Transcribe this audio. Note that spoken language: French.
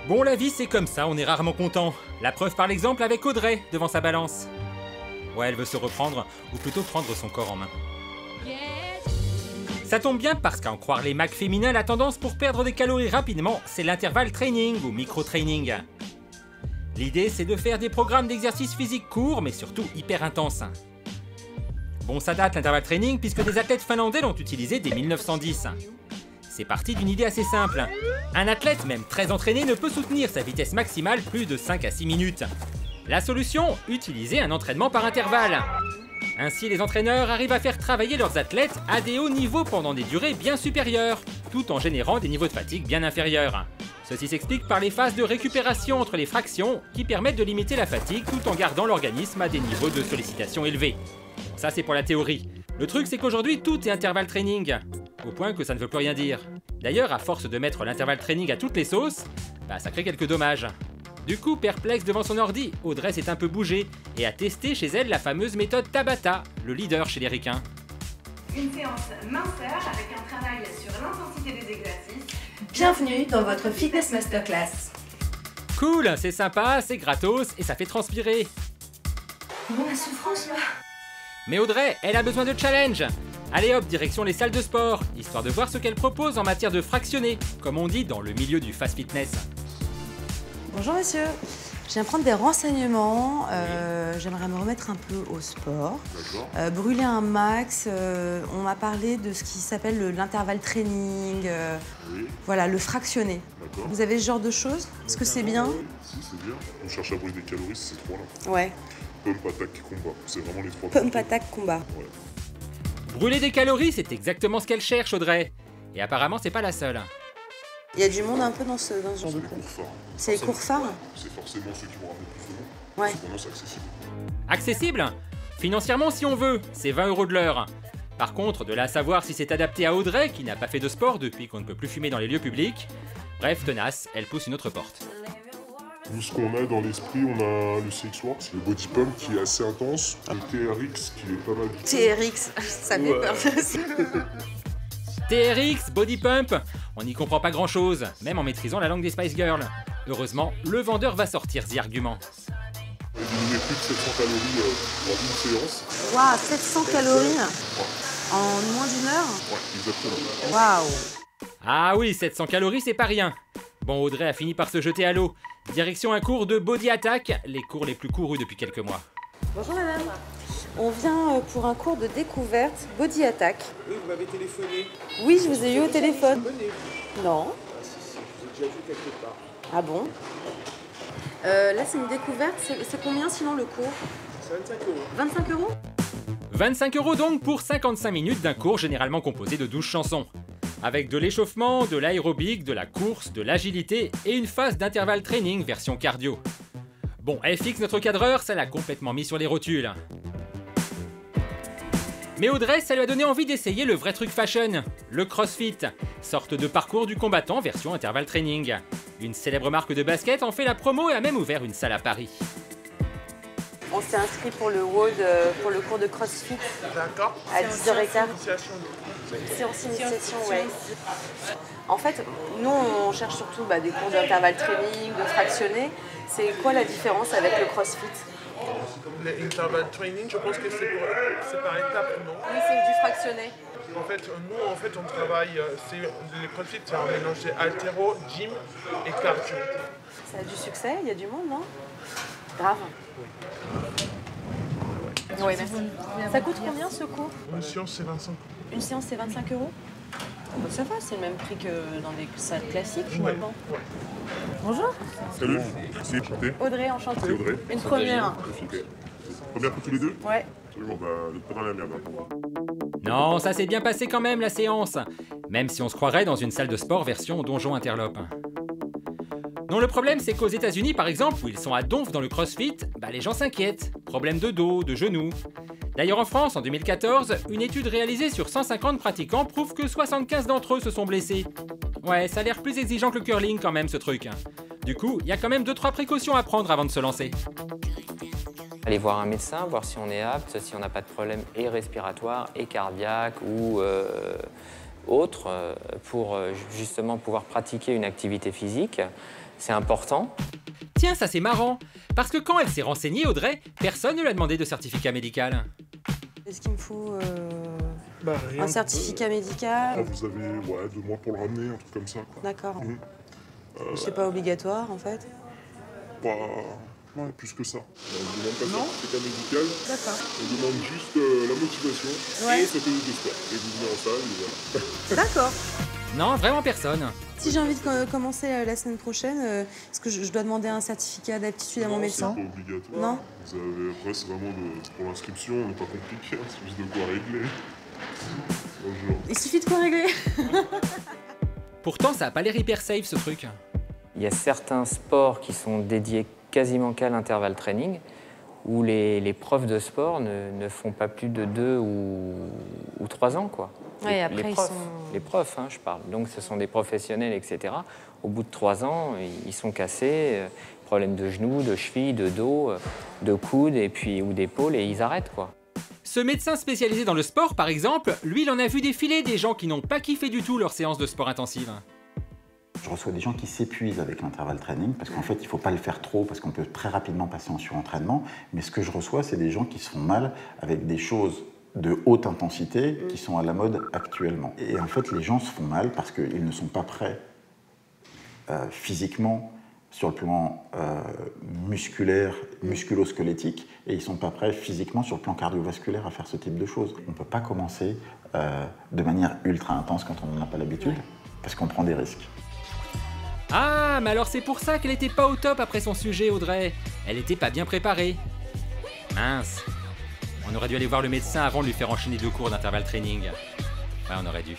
Bon, la vie c'est comme ça, on est rarement content. La preuve par l'exemple avec Audrey devant sa balance. Ouais, elle veut se reprendre, ou plutôt prendre son corps en main. Ça tombe bien parce qu'à en croire les Macs féminins, la tendance pour perdre des calories rapidement, c'est l'intervalle training ou micro-training. L'idée c'est de faire des programmes d'exercice physique courts mais surtout hyper intenses. Bon, ça date l'intervalle training puisque des athlètes finlandais l'ont utilisé dès 1910. C'est parti d'une idée assez simple. Un athlète, même très entraîné, ne peut soutenir sa vitesse maximale plus de 5 à 6 minutes. La solution, utiliser un entraînement par intervalle. Ainsi, les entraîneurs arrivent à faire travailler leurs athlètes à des hauts niveaux pendant des durées bien supérieures, tout en générant des niveaux de fatigue bien inférieurs. Ceci s'explique par les phases de récupération entre les fractions qui permettent de limiter la fatigue tout en gardant l'organisme à des niveaux de sollicitation élevés. Ça, c'est pour la théorie. Le truc, c'est qu'aujourd'hui, tout est intervalle training, au point que ça ne veut plus rien dire. D'ailleurs, à force de mettre l'intervalle training à toutes les sauces, ça crée quelques dommages. Du coup, perplexe devant son ordi, Audrey s'est un peu bougée et a testé chez elle la fameuse méthode Tabata, le leader chez les ricains. Une séance minceur avec un travail sur l'intensité des exercices. Bienvenue dans votre Fitness Masterclass. Cool, c'est sympa, c'est gratos et ça fait transpirer. Comment la souffrance là? Mais Audrey, elle a besoin de challenge. Allez hop, direction les salles de sport, histoire de voir ce qu'elle propose en matière de fractionné, comme on dit dans le milieu du fast fitness. Bonjour monsieur, je viens prendre des renseignements, j'aimerais me remettre un peu au sport, brûler un max, on m'a parlé de ce qui s'appelle l'intervalle training, voilà, le fractionné. Vous avez ce genre de choses? Est-ce que c'est bien? Si, c'est bien. On cherche à brûler des calories, c'est ces trois-là. Ouais. Pump, attaque, combat. C'est vraiment les trois. Pump, attaque, combat. Ouais. Brûler des calories, c'est exactement ce qu'elle cherche, Audrey. Et apparemment, c'est pas la seule. Il y a du monde un peu dans ce genre de cours. C'est les cours phares? C'est forcément ceux qui vont ramener plus de monde. Ouais. Cependant, c'est accessible. Accessible? Financièrement si on veut, c'est 20 € de l'heure. Par contre, de là à savoir si c'est adapté à Audrey, qui n'a pas fait de sport depuis qu'on ne peut plus fumer dans les lieux publics, bref, tenace, elle pousse une autre porte. Nous, ce qu'on a dans l'esprit, on a le CX-Works, le Body Pump qui est assez intense, le TRX qui est pas mal du tout. TRX, ça me fait peur. TRX, Body Pump, on n'y comprend pas grand chose, même en maîtrisant la langue des Spice Girls. Heureusement, le vendeur va sortir The Argument. Éliminer plus de 700 calories en une séance. Waouh, 700 calories en moins d'une heure? Ouais, exactement. Waouh. Ah oui, 700 calories, c'est pas rien. Bon, Audrey a fini par se jeter à l'eau. Direction un cours de Body Attack, les cours les plus courus depuis quelques mois. Bonjour madame. On vient pour un cours de découverte Body Attack. Oui, vous m'avez téléphoné. Oui, je vous ai eu au téléphone. Non. Ah si, je vous ai déjà vu quelque part. Ah bon? Là, c'est une découverte. C'est combien sinon le cours? C'est 25 €. 25 €? 25 € donc pour 55 minutes d'un cours généralement composé de 12 chansons. Avec de l'échauffement, de l'aérobic, de la course, de l'agilité et une phase d'intervalle training version cardio. Bon, FX, notre cadreur, ça l'a complètement mis sur les rotules. Mais Audrey, ça lui a donné envie d'essayer le vrai truc fashion, le CrossFit, sorte de parcours du combattant version intervalle training. Une célèbre marque de basket en fait la promo et a même ouvert une salle à Paris. On s'est inscrit pour le WOD, pour le cours de CrossFit D'accord. à 10h15. Initiation. Séance initiation, ouais. En fait, nous, on cherche surtout des cours d'intervalle training, de fractionné. C'est quoi la différence avec le CrossFit? L'intervalle training, je pense que c'est par étapes, non? Oui, c'est du fractionné. En fait, nous, on travaille, le CrossFit, c'est un mélange haltéro, gym et cardio. Ça a du succès, il y a du monde, non? Grave. Oui, merci. Ça coûte combien ce cours? Une séance, c'est 25 €. Une séance, c'est 25 €? Ça va, c'est le même prix que dans des salles classiques finalement. Ouais. Bonjour. Salut, c'est enchanté. Audrey, enchantée. C'est Audrey. Une première. Super. Première pour tous les deux? Ouais. Absolument, le pas dans la merde. Non, ça s'est bien passé quand même la séance, même si on se croirait dans une salle de sport version Donjon Interlope. Non, le problème c'est qu'aux États-Unis par exemple, où ils sont à donf dans le CrossFit, les gens s'inquiètent. Problème de dos, de genoux. D'ailleurs en France, en 2014, une étude réalisée sur 150 pratiquants prouve que 75 d'entre eux se sont blessés. Ouais, ça a l'air plus exigeant que le curling quand même ce truc. Du coup, il y a quand même 2-3 précautions à prendre avant de se lancer. Aller voir un médecin, voir si on est apte, si on n'a pas de problème et respiratoire et cardiaque ou autres pour justement pouvoir pratiquer une activité physique. C'est important. Tiens, ça c'est marrant, parce que quand elle s'est renseignée, Audrey, personne ne lui a demandé de certificat médical. Est-ce qu'il me faut Rien. un certificat médical? Ah, vous avez 2 mois pour le ramener, un truc comme ça, quoi. D'accord. Mhm. C'est pas obligatoire, en fait? Pas... Non, plus que ça. On ne demande pas de certificat médical, D'accord. on demande juste la motivation et sa tenue de sport. Et vous venez en salle, et voilà. D'accord. Non, vraiment personne. Si j'ai envie de commencer la semaine prochaine, est-ce que je dois demander un certificat d'aptitude à mon médecin? C'est pas obligatoire. Non. Vous avez... Après, c'est vraiment pour l'inscription, on n'est pas compliqué, hein, c'est juste de quoi régler. Bonjour. Il suffit de quoi régler? Pourtant, ça a pas l'air hyper safe ce truc. Il y a certains sports qui sont dédiés quasiment qu'à l'intervalle training, où les profs de sport ne font pas plus de 2 ou 3 ans, quoi. Ouais, après, Les profs, hein, je parle. Donc, ce sont des professionnels, etc. Au bout de 3 ans, ils sont cassés, problème de genoux, de chevilles, de dos, de coudes et puis ou d'épaule, et ils arrêtent, quoi. Ce médecin spécialisé dans le sport, par exemple, lui, il en a vu défiler des gens qui n'ont pas kiffé du tout leur séance de sport intensive. Je reçois des gens qui s'épuisent avec l'intervalle training parce qu'en fait, il ne faut pas le faire trop parce qu'on peut très rapidement passer en surentraînement. Mais ce que je reçois, c'est des gens qui se font mal avec des choses de haute intensité qui sont à la mode actuellement. Et en fait, les gens se font mal parce qu'ils ne sont pas prêts physiquement sur le plan musculaire, musculo-squelettique, et ils ne sont pas prêts physiquement sur le plan cardiovasculaire à faire ce type de choses. On ne peut pas commencer de manière ultra intense quand on n'en a pas l'habitude, parce qu'on prend des risques. Ah, mais alors c'est pour ça qu'elle était pas au top après son sujet, Audrey. Elle était pas bien préparée. Mince. On aurait dû aller voir le médecin avant de lui faire enchaîner 2 cours d'intervalle training. Ouais, on aurait dû.